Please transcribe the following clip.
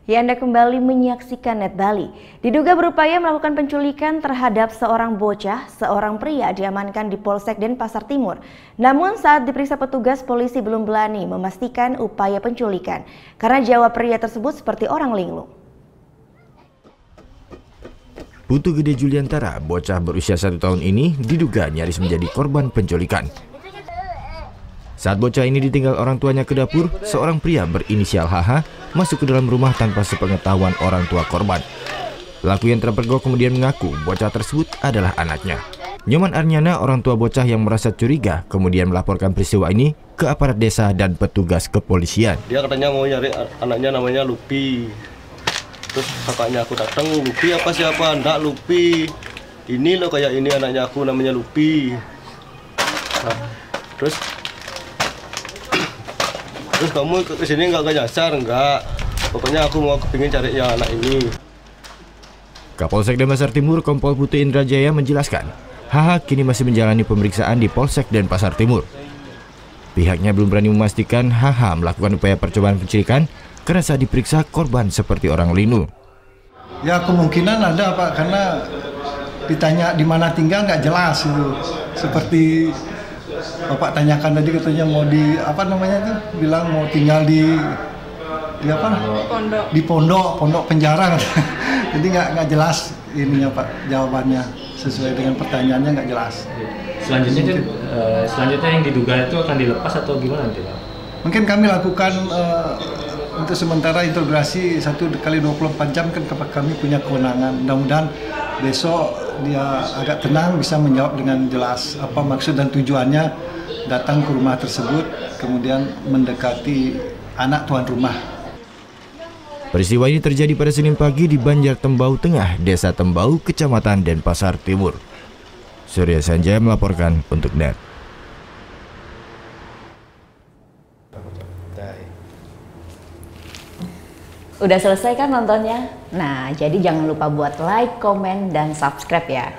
Ya, Anda kembali menyaksikan Net Bali. Diduga berupaya melakukan penculikan terhadap seorang bocah, seorang pria diamankan di Polsek Denpasar Timur. Namun saat diperiksa petugas, polisi belum berani memastikan upaya penculikan karena jawab pria tersebut seperti orang linglung. Putu Gede Juliantara, bocah berusia 1 tahun ini diduga nyaris menjadi korban penculikan. Saat bocah ini ditinggal orang tuanya ke dapur, seorang pria berinisial HH masuk ke dalam rumah tanpa sepengetahuan orang tua korban. Pelaku yang terpergok kemudian mengaku bocah tersebut adalah anaknya. Nyoman Arnyana, orang tua bocah yang merasa curiga, kemudian melaporkan peristiwa ini ke aparat desa dan petugas kepolisian. Dia katanya mau nyari anaknya namanya Lupi. Terus kakaknya aku datang, Lupi apa siapa? Enggak, Lupi. Ini loh kayak ini anaknya aku namanya Lupi. Nah, terus kamu kesini nggak nyasar, enggak. Pokoknya aku mau kepingin cari ya anak ini. Kapolsek Denpasar Timur Kompol Putu Indrajaya menjelaskan, HH kini masih menjalani pemeriksaan di Polsek Denpasar Timur. Pihaknya belum berani memastikan HH melakukan upaya percobaan penculikan karena saat diperiksa korban seperti orang linglung. Ya kemungkinan ada Pak, karena ditanya di mana tinggal nggak jelas itu. Seperti Bapak tanyakan tadi, katanya mau di apa namanya itu, bilang mau tinggal di apa? Di pondok penjara. Jadi nggak jelas ininya Pak, jawabannya sesuai dengan pertanyaannya nggak jelas. Selanjutnya yang diduga itu akan dilepas atau gimana nanti Pak? Mungkin kami lakukan untuk sementara interogasi 1x24 jam, kan kami punya kewenangan. Mudah-mudahan besok dia agak tenang, bisa menjawab dengan jelas apa maksud dan tujuannya datang ke rumah tersebut, kemudian mendekati anak tuan rumah. Peristiwa ini terjadi pada Senin pagi di Banjar Tembau Tengah, Desa Tembau, Kecamatan Denpasar Timur. Surya Sanjaya melaporkan untuk NET. Udah selesai kan nontonnya? Nah, jadi jangan lupa buat like, komen, dan subscribe ya.